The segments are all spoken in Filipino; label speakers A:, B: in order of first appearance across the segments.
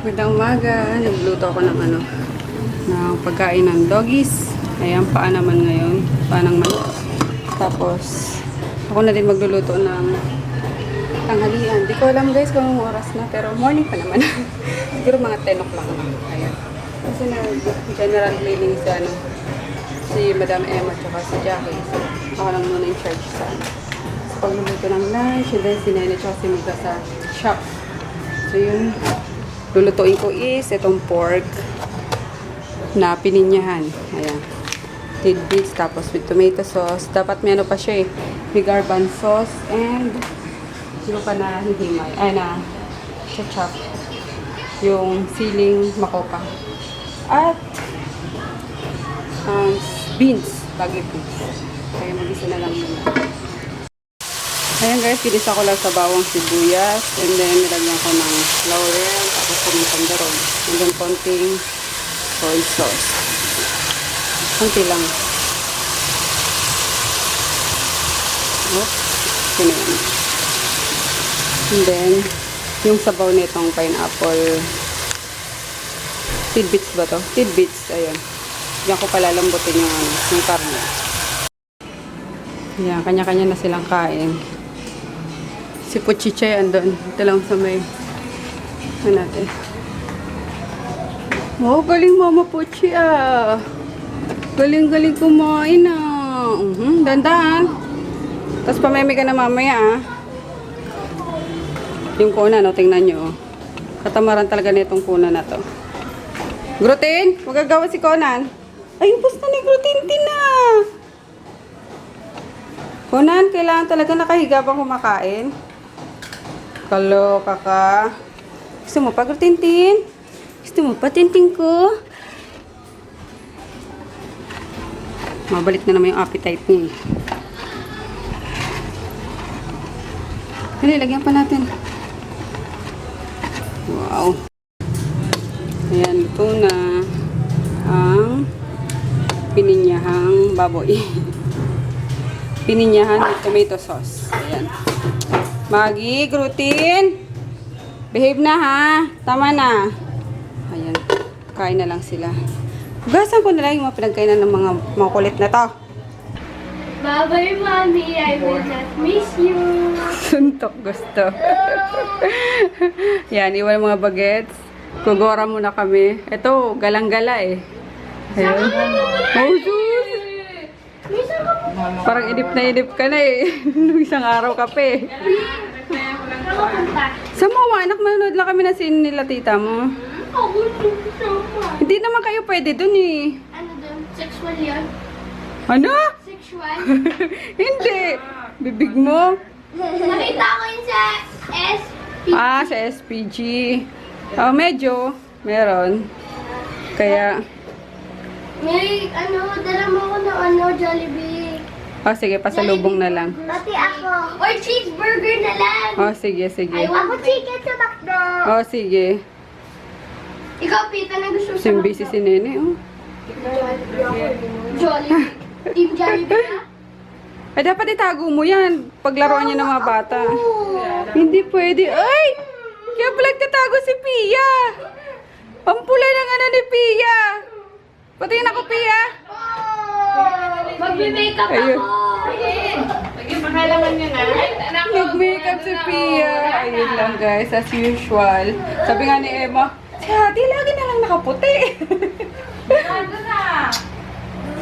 A: Magandang umaga. Nagluto ako ng ng pagkain ng doggies. Ayan, paa naman ngayon. Paa ng manok. Tapos, ako na din magluluto ng tanghalian. Di ko alam guys kung anong oras na, pero morning pa naman. Siguro mga 10 o'clock na. Ayan. Kasi general cleaning si Madam Emma at si Jackie. So, ako lang muna in charge sa pagluluto ng lunch. And then, si Nene at si Mika sa shop. So, yun. Lulutuin ko is itong pork na pininyahan. Ayan. Tidbits, tapos with tomato sauce. Dapat may pa siya eh. May garban sauce and yung pa na hihimay. Ay na chachap. Yung siling makopa. At beans. Bagay beans. Kaya mag-isa na lang yun. Ayan guys, pinisa ko lang sa bawang sibuyas. And then, nilagyan ko ng laurel. Tapos kumintang daron. And then, konting soy sauce. Konti lang. Oops. Kinayan. And then, yung sabaw nitong pineapple. Tidbits ba to? Tidbits. Ayan. Diyan ko palalambutin yung karne. Ayan, kanya-kanya na silang kain. Si Puchiche andun. Ito lang sa may natin. Oh, galing Mama Puchi ah. Galing-galing kumain ah. Dandan. Tapos pameme ka na mamaya ah. Yung kuna no, tingnan nyo. Katamaran talaga nitong kuna na to. Grutin, magagawa si Conan. Ay, upos na ni Grutin na. Conan, kailangan talaga nakahiga bang kumakain? Kaloka ka. Gusto mo pa, Tintin? Gusto mo pa, Tintin ko? Mabalik na naman yung appetite niya. Dali, lagyan pa natin. Wow. Ayan, ito na ang pininyahang baboy. Pininyahan with tomato sauce. Ayan. Maggie, Grutin. Behave na ha. Tama na. Ayan. Kain na lang sila. Hugasan ko na lang yung mga pinagkainan ng mga kulit na to.
B: Bye-bye, Mommy. I will not miss you.
A: Suntok gusto. Yan, iwan mga bagets. Kugora muna kami. Ito, galang-gala eh. Ayan. Oh, sus. Parang idip ka na eh. Isang araw ka pa eh. Sa mga anak, manonood lang kami na scene nila tita mo. Hindi naman kayo pwede dun eh.
B: Ano dun? Sexual yan?
A: Ano?
B: Sexual?
A: Hindi. Bibig mo.
B: Nakita ko yun sa SP.
A: Ah, sa SPG. Oh, medyo. Meron. Kaya...
B: May, dala mo ko ng Jollibee.
A: Oh, sige. Pasalubong na lang.
B: Pati ako. Or cheeseburger na lang.
A: Oh, sige, sige.
B: Ako chicken sa McDo.
A: Oh, sige.
B: Ikaw, Pita, na gusto sa
A: Simbisi si Nene, oh.
B: Jollibee. Team Jollibee na?
A: Ay, dapat itago mo yan. Paglaruan niya ng mga bata. Hindi pwede. Ay! Kaya pala nagtatago si Pia. Pampula ng ni Pia. Patingin ako, Pia.
B: Magme-makeup
A: Ayun.
B: ako.
A: Nag-makeup si Pia. Ayun lang, guys. As usual. Sabi nga ni Emma, si Hati, lagi na lang nakaputi.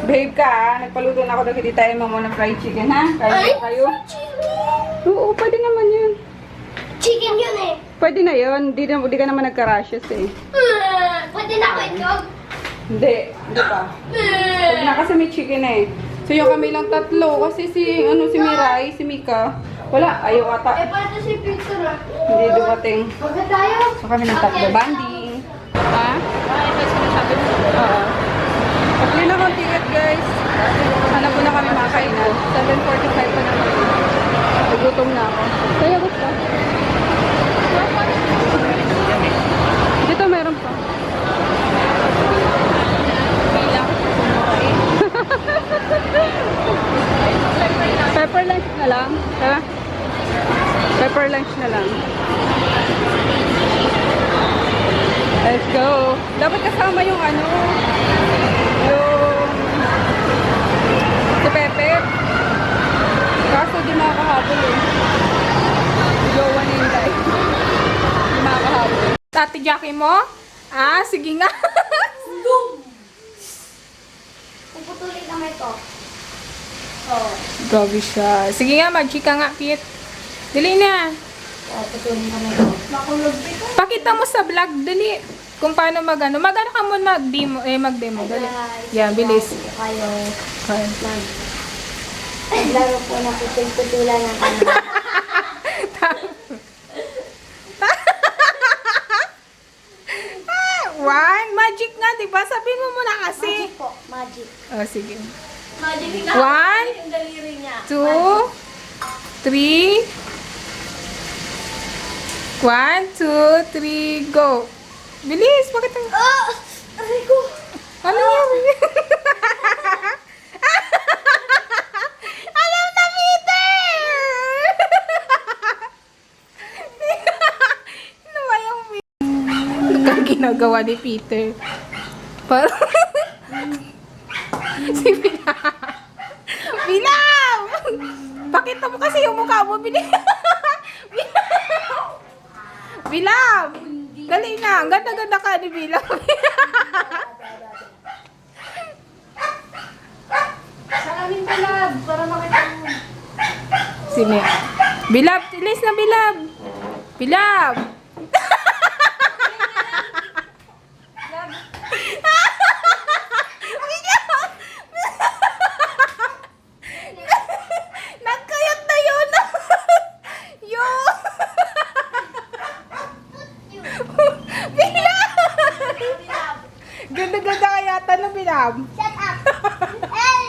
A: Babe ka, ha? Nagpaluto na ako daw kay Tita Emma mo ng fried chicken, ha? Kaya kayo? Oo, pwede naman yun.
B: Chicken yun eh.
A: Pwede na yun. Di ka naman nagka-rashes eh.
B: Pwede na ako itlog.
A: Hindi pa. Pwede na kasi may chicken eh. So yung kami lang tatlo. Kasi si Mirai, si Mika, wala, ayaw ata.
B: Paano si Victor ah?
A: Hindi dumating.
B: Huwag tayo.
A: So kami lang tatlo. Banding. Ha? Ito sinasabi mo. Oo. Pagli na akong ticket guys. Hanap ko na kami makakainan. 7:45 pa naman. Nagutom na ako. Kaya gusto. Dito meron pa. Pepper lunch na lang. Ha? Pepper lunch na lang. Let's go. Dapat kasama yung ano, yung si Pepe. Kaso di makakahabol eh. Jowa ni Inday. Di makakahabol.
C: Tati Jackie mo? Ah, sige nga.
B: Puputulin naman ito.
C: Grabe siya. Sige nga, mag-chika nga, Pete. Dali na.
B: Puputulin naman ito. Makulog ito.
C: Pakita mo sa vlog, dali. Kung paano mag-ano. Mag-ano ka muna mag-demo. Dali. Yan, bilis.
B: Kayo.
C: Okay.
B: Naglaro po na putul-putulan ng ano.
C: One, magic nga, diba? Sabihin mo muna kasi.
B: Magic po. Magic.
C: Oh, sige.
B: Magic.
C: One,
B: Yung daliri niya.
C: 2, 3. 1, 2, 3, go. Bilis, bakit ang...
B: Ah! Aray ko!
C: Ano yan? Alam na, Peter! Ano ba yung... Ano kang ginagawa ni Peter? Parang... si Bilab! Bilab! Pakita mo kasi yung mukha mo, Bilab! Bilab! Dali na, ang ganda-ganda ka ni Bilab.
B: Sa amin Bilab, para makita mo.
C: Sino? Bilab, ilis na Bilab. Bilab. Nagkayat na yun. Yun. Bilab. Ganda-ganda kaya ata ng Bilab.
B: Shut up! Hey!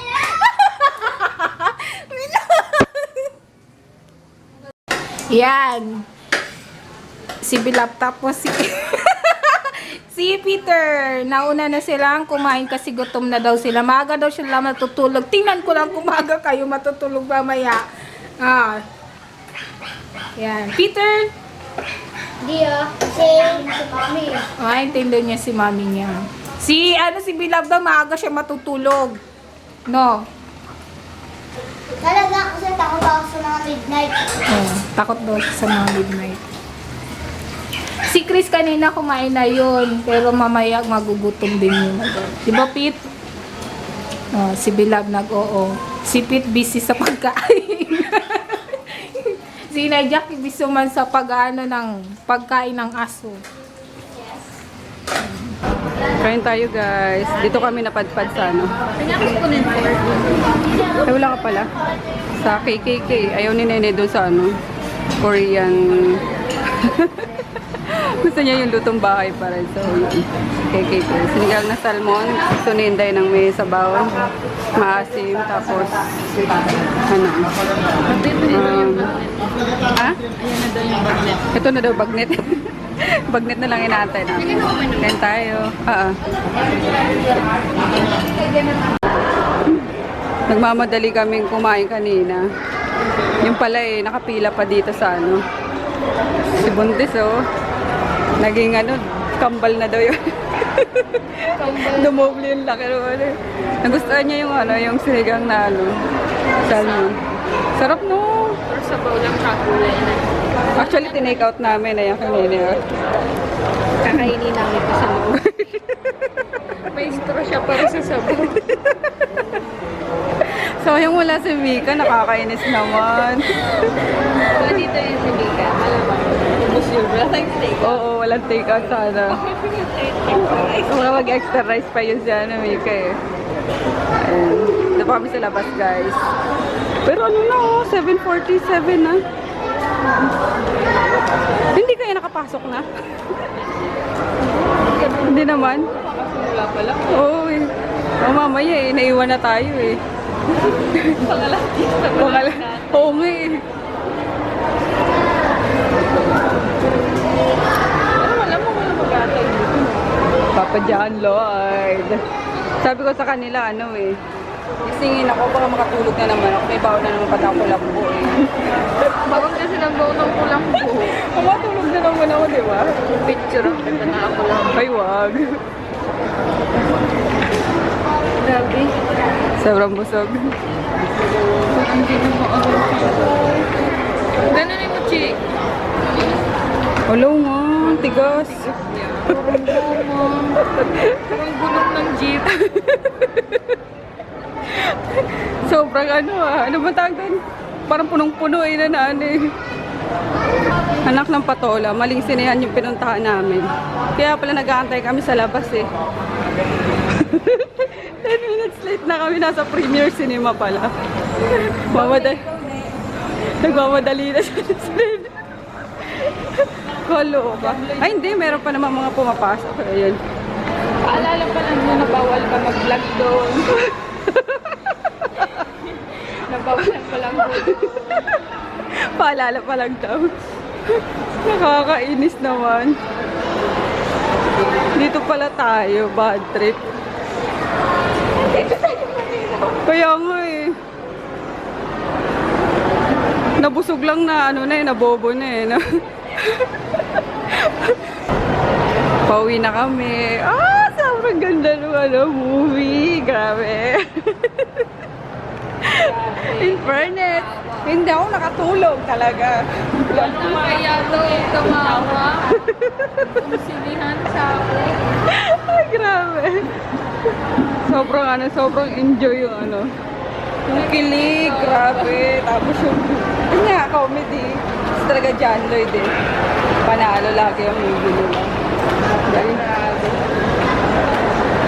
C: Yan. Si Bilab tapos si si Peter. Nauna na silang kumain kasi gutom na daw sila. Maaga daw sila matutulog. Tingnan ko lang kung maaga kayo matutulog mamaya. Ah. Yan. Peter.
B: Hindi kasi si mami.
C: Ay, intindi niya si mami niya. Si Bilab daw maaga siya matutulog. No.
B: Talaga kasi takot ako sa mga midnight.
C: Oh, takot daw siya sa mga midnight. Si Chris kanina kumain na yun, pero mamaya magugutom din yun. Di ba, Pete? Oh, si Bilab nag-oo. Si Pete busy sa pagkain. Si Jackie busy man sa pag-ano ng pagkain ng aso.
A: Kain tayo guys. Dito kami napadpad sa ano. Ay, wala ka pala. Sa KKK. Ayaw ni Nene doon sa ano. Korean. Gusto niya yung lutong bahay pa rin. So, yun. KKK. Sinigang na salmon. Gusto ni Inday ng may sabaw. Maasim. Tapos, ano. Ha? Ito na daw bagnet. Bagnet na lang inaantay namin. Kain tayo. Nagmamadali kaming kumain kanina. Yung pala eh, nakapila pa dito sa ano. Si Buntis oh. Naging ano, kambal na daw yun. Dumoble yung laki. Nagustuhan niya yung ano, yung sinigang na ano. Salmon. Sarap no.
C: Pero sabaw lang kakulay na.
A: Actually, tinake out namin na yung kanina.
C: Kakainin namin ito sa loob. May straw siya para sa sabaw.
A: So, yung wala si Mika, nakakainis naman.
C: Wala dito yung si Mika. Alam mo, ubus yun. Wala tayong steak.
A: Oo, walang take out sana. Mga mag-extra rice pa yun siya na Mika eh. Ayan. Ito pa kami sa labas, guys. Pero ano na oh, 7:47 na. Hindi kaya nakapasok na? Hindi naman.
C: Wala pala.
A: Oo eh. Oh, mamaya eh, naiwan na tayo eh.
C: Pangalati.
A: Oo nga eh.
C: Alam mo, wala mag-atay dito.
A: Papa John Lord. Sabi ko sa kanila, ano eh, Gisingin ako, baka makatulog na naman ako. May baon na naman pati ako lambo eh.
C: Bawang kasi ng baon ng pulang buho.
A: Makatulog na naman ako, di ba?
C: Picture ang ganda na ako lang.
A: Ay, wag.
C: Grabe.
A: Sobrang busog.
C: Parang hindi na maaraw. Ganun yung mochi.
A: Hello nga, tigas.
C: Parang gumang. Parang gulong ng jeep.
A: Sobrang ano ano ba tawag doon? Parang punong-puno eh na ano eh. Anak ng patola, maling sinehan yung pinuntahan namin. Kaya pala nag-aantay kami sa labas eh. 10 minutes late na kami, nasa premiere cinema pala. Nagmamadali na siya sa screen. Kalo ba? Ay hindi, meron pa naman mga pumapasok. Ayun.
C: Paalala pa lang mo na bawal ka mag-vlog doon. Nabawalan pa lang doon.
A: Paalala pa lang daw. Nakakainis naman. Dito pala tayo, bad trip. Kaya nga eh. Nabusog lang na ano na eh, nabobo na eh. No? Pauwi na kami. Ah, sobrang ganda ng ano, movie. Grabe. In fairness, hindi ako nakatulog talaga.
C: Ano kaya to tumawa? Sinihan sa ako.
A: Ay, grabe. Sobrang enjoy yung ano. Yung kilig, grabe. Tapos yung nga, comedy. Kasi talaga John Lloyd eh. Panalo lagi ang movie nila. Dahil,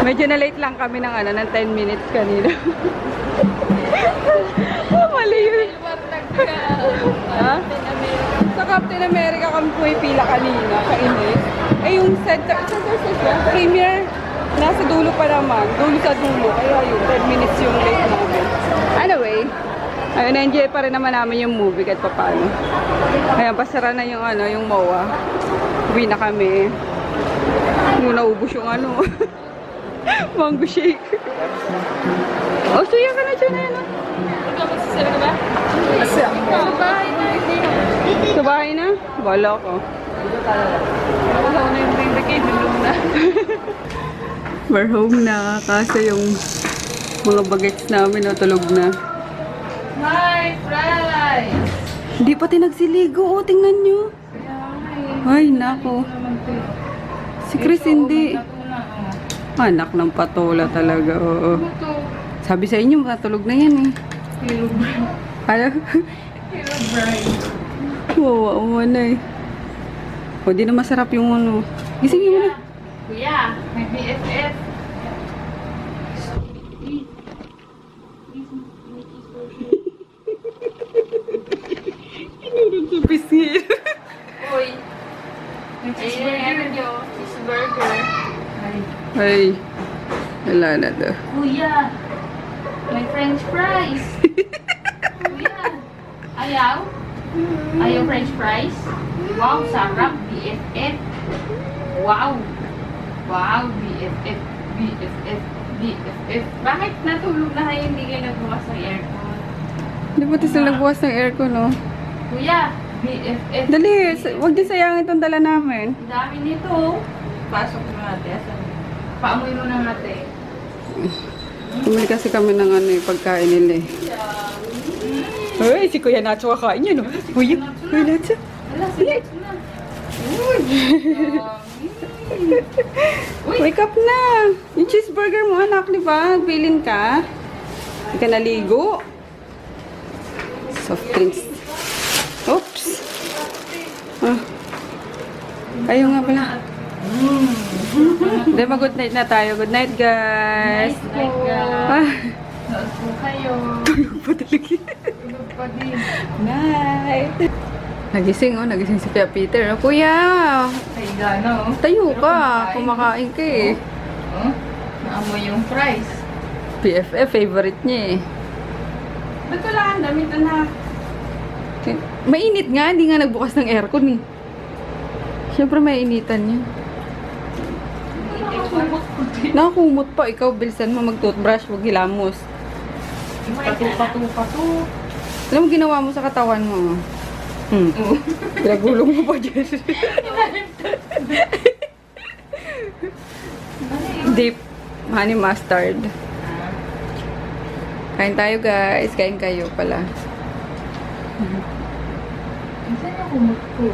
A: medyo na late lang kami ng ano, ng 10 minutes kanina. Oh, mali yun. Ha? Sa Captain America kami pumipila kanina, kainis. Eh yung center premiere, nasa dulo pa naman. Dulo sa dulo. Kaya yun, 10 minutes yung late namin. Anyway, ayun, na-enjoy pa rin naman namin yung movie kahit paano. Ayan, pasara na yung ano, yung MOA. Uwi na kami. Nung naubos yung ano, mango shake. Oh, suya ka na dyan, ano?
C: Ikaw magsasara ka ba? Sa bahay na, hindi.
A: Sa bahay na? Wala ko.
C: Wala na yung bibigay, nulong na.
A: We're home na. Kaso yung mga bagets namin natulog na.
C: Hi, fries!
A: Hindi pati nagsiligo. Oh, tingnan nyo. Ay, nako. Si Chris hindi. Anak ng patola talaga. Oo. Sabi sa inyo, matulog na yan eh.
C: Hero bride.
A: Ano?
C: Hero bride.
A: Wawa na eh. O, di na masarap yung ano. Gisingin mo na.
C: Kuya, may BFF.
A: Pinurog sa pisngi.
C: Uy. May cheeseburger.
A: Ay. Wala na to.
C: Kuya, may french fries. Kuya, ayaw? Ayaw french fries? Wow, sarap. BFF. Wow. Wow, BFF. BFF. BFF. Bakit natulog na kayo hindi kayo nagbukas ng aircon?
A: Hindi pati sila nagbukas ng aircon, no?
C: Kuya, BFF.
A: Dali, huwag din sayangin itong dala namin.
C: Ang dami nito. Pasok na natin. Paamoy mo na natin.
A: Bumili kasi kami ng ano, pagkain nila eh. Uy, si Kuya Nacho kakain yun, no? Uy, Kuya Nacho.
C: Wala, sige na.
A: Wake up na! Yung cheeseburger mo, anak, di ba? Bilin ka. Hindi ka naligo. Soft drinks. Oops! Ah. Ayaw nga pala. Hindi, mag-good night na tayo. Good night, guys.
C: Night, guys.
A: Ah,
C: Nood po kayo.
A: tulog pa talaga.
C: Tulog pa din.
A: Night! Nagising, oh. Nagising si Kuya Peter. Oh, Kuya!
C: Ay, gano.
A: Tayo ka. Kumakain ka eh.
C: Oh, naamoy yung fries.
A: PFF, favorite niya eh.
C: Ba't wala kang damit, anak?
A: Mainit nga, hindi nga nagbukas ng aircon eh. Siyempre mainitan niya. Nakakumot pa, ikaw bilisan mo mag-toothbrush, huwag hilamos.
C: Patu.
A: Alam mo, ginawa mo sa katawan mo. Pinagulong mo pa dyan. Deep honey mustard. Kain tayo guys. Kain kayo pala.
C: Saan ako magpo?